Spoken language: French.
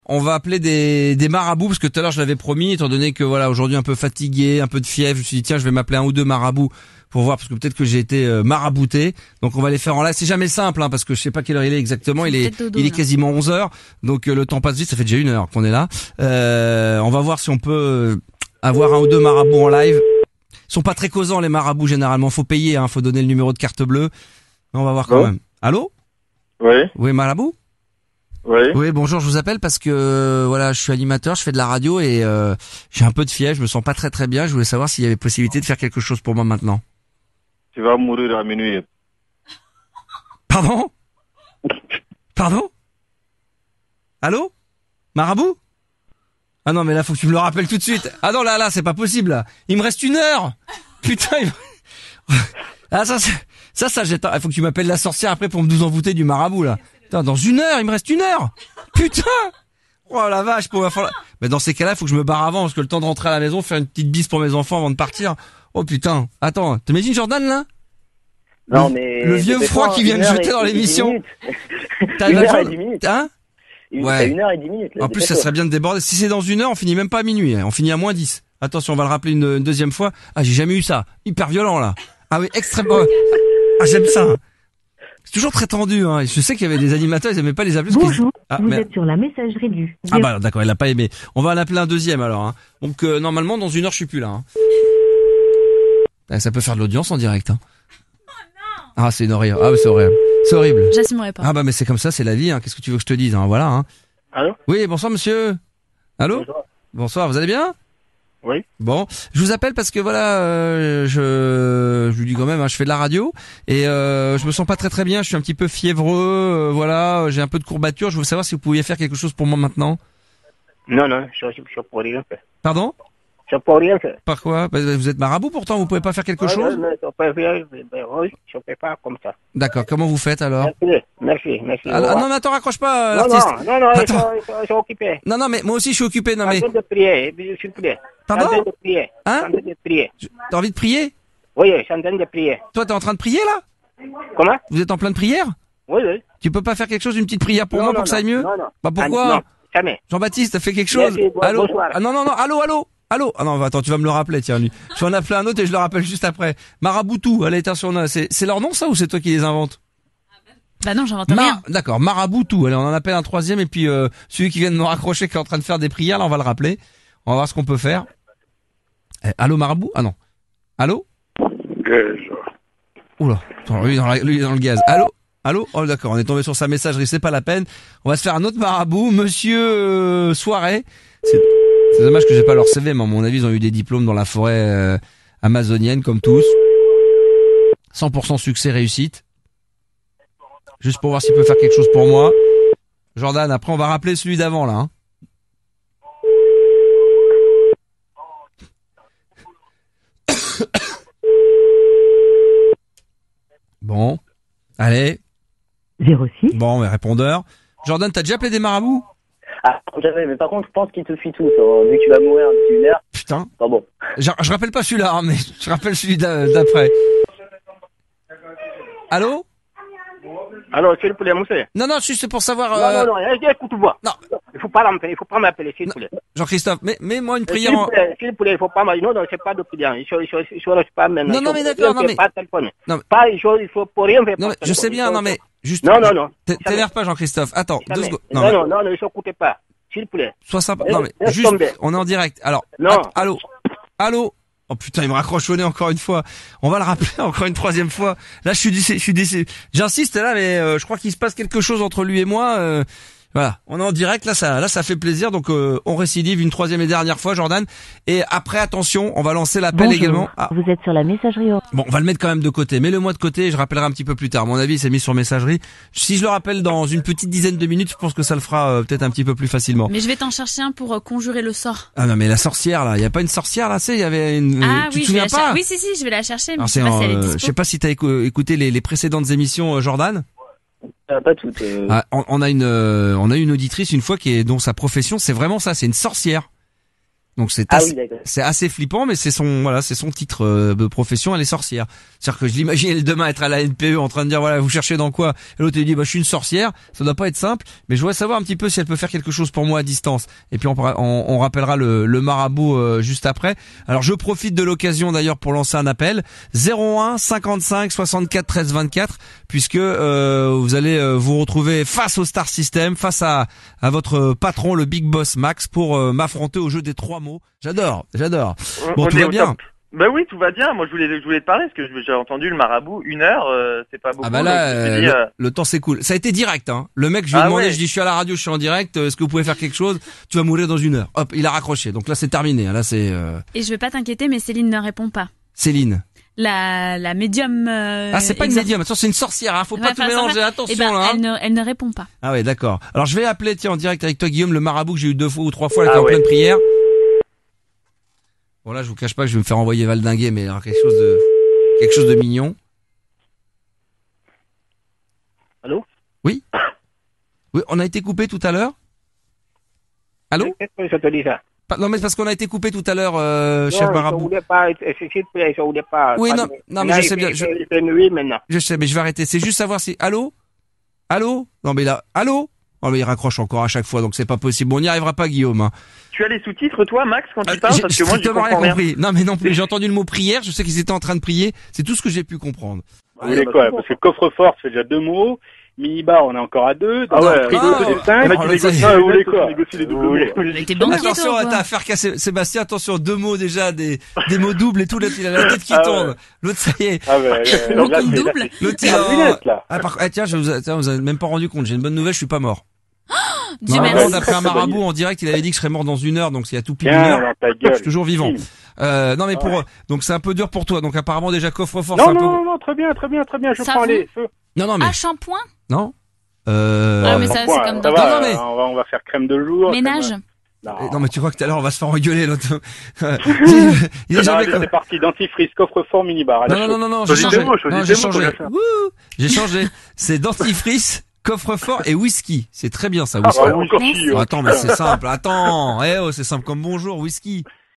On va appeler des marabouts parce que tout à l'heure je l'avais promis, étant donné que voilà aujourd'hui un peu fatigué, un peu de fièvre, je me suis dit tiens je vais m'appeler un ou deux marabouts pour voir parce que peut-être que j'ai été marabouté. Donc on va les faire en live. C'est jamais simple parce que je sais pas quelle heure il est exactement. Il est quasiment 11 heures. Donc le temps passe vite. Ça fait déjà 1 heure qu'on est là. On va voir si on peut avoir un ou deux marabouts en live. Ils sont pas très causants les marabouts généralement. Faut payer. Faut donner le numéro de carte bleue. Mais on va voir quand même. Allô? Oui. Oui marabout. Oui. Oui, bonjour, je vous appelle parce que voilà, je suis animateur, je fais de la radio et j'ai un peu de fièvre, je me sens pas très très bien, je voulais savoir s'il y avait possibilité de faire quelque chose pour moi maintenant. Tu vas mourir à minuit. Pardon? Pardon? Allô? Marabout? Ah non, mais là faut que tu me le rappelles tout de suite. Ah non, là, c'est pas possible là. Il me reste 1 heure. Putain, ah ça j'attends, il faut que tu m'appelles la sorcière après pour me nous envoûter du marabout là. Putain, dans 1 heure, il me reste 1 heure. Putain! Oh la vache, mais dans ces cas-là, il faut que je me barre avant, parce que le temps de rentrer à la maison, faire une petite bise pour mes enfants avant de partir. Oh putain. Attends, t'imagines Jordan là? Non mais. Le vieux froid qui vient de jeter dans l'émission. T'as 1h10. Hein? Ouais. 1h10. En plus, ça serait bien de déborder. Si c'est dans 1 heure, on finit même pas à minuit, on finit à -10. Attention, on va le rappeler une deuxième fois. Ah, j'ai jamais eu ça. Hyper violent là. Ah oui, extrêmement. Ah, j'aime ça. C'est toujours très tendu, Je sais qu'il y avait des animateurs, ils aimaient pas les appeler. Bonjour, vous êtes sur la messagerie du... Ah bah d'accord, il l'a pas aimé. On va en appeler un deuxième alors. Donc normalement, dans 1 heure, je suis plus là. Ça peut faire de l'audience en direct. Oh non. Ah, c'est une horreur. Ah, mais c'est horrible. C'est horrible. J'assumerai pas. Ah bah mais c'est comme ça, c'est la vie. Qu'est-ce que tu veux que je te dise Voilà. Allô? Oui, bonsoir monsieur. Allô? Bonsoir. Bonsoir, vous allez bien? Oui. Bon, je vous appelle parce que voilà, je lui dis quand même, je fais de la radio et je me sens pas très très bien, je suis un petit peu fiévreux, voilà, j'ai un peu de courbature, je veux savoir si vous pouviez faire quelque chose pour moi maintenant. Non, je peux rien faire. Pardon? Je peux rien faire. Par quoi? Vous êtes marabout pourtant, vous pouvez pas faire quelque chose? Non, je peux rien, je peux pas comme ça. D'accord, comment vous faites alors? Merci. Ah non mais attends, raccroche pas non, l'artiste. Non, je suis occupé. Non mais moi aussi je suis occupé, non mais... En train de prier, s'il vous plaît. Pardon? En train de prier. Hein? En train de prier. T'as envie de prier? Oui, je suis en train de prier. Toi t'es en train de prier là? Comment? Vous êtes en pleine prière? Oui. Tu peux pas faire quelque chose, une petite prière pour moi pour que ça aille mieux? Non. Bah pourquoi? Non, jamais. Jean-Baptiste, t'as fait quelque chose? Merci, allô? bonsoir. Ah non, allô? Ah non, attends, tu vas me le rappeler, tiens, lui. Je vais en appeler un autre et je le rappelle juste après. Maraboutou, allez, attention, c'est leur nom ça ou c'est toi qui les inventes? Bah non, j'invente rien. D'accord, Maraboutou. Allez, on en appelle un troisième et puis celui qui vient de me raccrocher qui est en train de faire des prières, là, on va le rappeler. On va voir ce qu'on peut faire. Allô, Marabout? Ah non. Allô? Oula, attends, lui il est dans le gaz. Allô? Oh d'accord, on est tombé sur sa messagerie, c'est pas la peine. On va se faire un autre marabout, monsieur Soirée. C'est dommage que j'ai pas leur CV, mais à mon avis, ils ont eu des diplômes dans la forêt amazonienne, comme tous. 100% succès, réussite. Juste pour voir s'il peut faire quelque chose pour moi. Jordan, après on va rappeler celui d'avant, là. Bon. Allez. 06. Bon, mais répondeur. Jordan, t'as déjà appelé des marabouts? Ah, jamais, mais par contre, je pense qu'ils te fuient tous, vu que tu vas mourir d'ici 1 heure. Putain. Pas bon. Je rappelle pas celui-là, mais je rappelle celui d'après. Allô? Alors, s'il vous plaît, monsieur. Non, juste pour savoir... Non, écoute-moi. Non. Il faut pas m'appeler, s'il vous plaît. Jean-Christophe, mets-moi une prière S'il vous plaît, il faut pas m'appeler. Non, c'est pas de prière. Je reste pas maintenant. Non, mais d'accord, non, mais... Pas téléphoner. Non, mais... Pas, il faut pour rien faire. Non, mais je sais bien, non, mais... Juste... Non. T'énerve pas, Jean-Christophe. Attends, 2 secondes. Non, ne s'écoutez pas. S'il vous plaît. Sois sympa. Non, mais juste, on est en direct. Alors, non. Allô? Oh putain, il me raccroche au nez encore une fois. On va le rappeler encore une troisième fois. Là, je suis déçu. J'insiste là, mais je crois qu'il se passe quelque chose entre lui et moi. Voilà, on est en direct, là ça fait plaisir, donc on récidive une troisième et dernière fois, Jordan. Et après, attention, on va lancer l'appel également. Ah. Vous êtes sur la messagerie. Bon, on va le mettre quand même de côté. Mets-le-moi de côté, je rappellerai un petit peu plus tard. À mon avis, c'est mis sur messagerie. Si je le rappelle dans une petite dizaine de minutes, je pense que ça le fera peut-être un petit peu plus facilement. Mais je vais t'en chercher un pour conjurer le sort. Ah non, mais la sorcière là, il y a pas une sorcière là, il y avait une... tu te souviens pas? Oui, si, je vais la chercher, mais alors, je sais pas si elle est dispo. Je sais pas si t'as écouté les précédentes émissions, Jordan. Pas toutes. Ah, on a une auditrice une fois dont sa profession c'est vraiment ça, c'est une sorcière. Donc c'est Ah assez, oui, d'accord. c'est assez flippant, mais c'est son titre de profession, elle est sorcière. C'est-à-dire que je l'imagine elle demain être à la NPE en train de dire voilà, vous cherchez dans quoi? Et l'autre elle dit bah je suis une sorcière. Ça doit pas être simple, mais je voudrais savoir un petit peu si elle peut faire quelque chose pour moi à distance. Et puis on rappellera le marabout juste après. Alors je profite de l'occasion d'ailleurs pour lancer un appel 01 55 64 13 24 puisque vous allez vous retrouver face au Star System, face à votre patron le Big Boss Max pour m'affronter au jeu des 3 mots. J'adore. Bon, On tout est va au bien. top. Bah oui, tout va bien. Moi, je voulais te parler parce que j'ai entendu le marabout 1 heure, c'est pas beaucoup. Ah bah là, donc je me suis dit, le temps s'écoule. Ça a été direct, hein. Le mec, je lui ai demandé, ouais. je dis, je suis à la radio, je suis en direct, est-ce que vous pouvez faire quelque chose? Tu vas mourir dans 1 heure. Hop, il a raccroché. Donc là, c'est terminé. Là, c'est Et je vais pas t'inquiéter, mais Céline ne répond pas. Céline. La médium. C'est pas une médium. Attention, c'est une sorcière. Hein. Faut pas tout mélanger. Attention, Eh ben, là. Hein. elle ne répond pas. Ah ouais, d'accord. Alors je vais appeler, tiens, en direct avec toi, Guillaume, le marabout que j'ai eu 2 fois ou 3 fois, là, qui est en ouais. pleine prière. Bon là, je vous cache pas que je vais me faire envoyer valdinguer, mais alors, quelque chose de mignon. Allô? Oui, on a été coupé tout à l'heure. Allô? Qu'est-ce que je te dis ça? Non, mais c'est parce qu'on a été coupé tout à l'heure, chef Non, marabout. je voulais pas, s'il te plaît, je voulais pas. Oui, pas non, de- non, mais Là, je sais bien, Il fait nuit maintenant. Je sais, mais je vais arrêter. C'est juste savoir si... Allô? Non, mais là... Allô? Oh, mais il raccroche encore à chaque fois, donc c'est pas possible. Bon, on n'y arrivera pas, Guillaume. Hein. Tu as les sous-titres, toi, Max, quand tu parles? J'ai Parce que moi, je strictement rien comprends rien. compris. Non, mais non plus. J'ai entendu le mot prière. Je sais qu'ils étaient en train de prier. C'est tout ce que j'ai pu comprendre. Vous voulez quoi? Parce que coffre-fort, c'est déjà 2 mots. Minibar, on est encore à 2. Ah ouais, frigo, c'est 5. oh, là, ça y est. Vous voulez quoi? Mais t'es banquier, Attention, toi, ou quoi? t'as affaire qu'à Sébastien. Attention, 2 mots déjà, des mots doubles et tout. L'autre, il a la tête qui Ah ouais. tourne. L'autre, ça y est. Ah ouais, Beaucoup là, de c'est- double. L'autre, c'est il la lunette, là. tiens, vous avez même pas rendu compte. J'ai une bonne nouvelle, je suis pas mort. Dieu Normalement, merci. d'après un Très bonne marabout idée. en direct, il avait dit que je serais mort dans 1 heure, donc s'il y a tout pile 1 Tiens, heure, dans ta je gueule. suis toujours vivant. Non, mais Ouais. donc c'est un peu dur pour toi. Donc apparemment déjà coffre-fort, c'est Non, un peu... non, très bien, je Ça prends va? les feux. Non, mais... Ah, shampoing? Non. Ah, mais ça, c'est Pourquoi? comme Ça dans va, Non, mais- on va faire crème de jour. ménage. Non, mais tu crois que tout à l'heure on va se faire engueuler l'autre. Il est Non, jamais allez, comme... c'est parti, dentifrice, coffre-fort, minibar. Allez, Non, Choisis des mots, choisis j'ai des mots, changé. faut bien faire. Wouh, j'ai changé. C'est dentifrice, coffre-fort et whisky. C'est très bien ça, Ah, whisky. bah, encore Merci. si, Attends, mais c'est simple. Attends, c'est simple comme bonjour, whisky.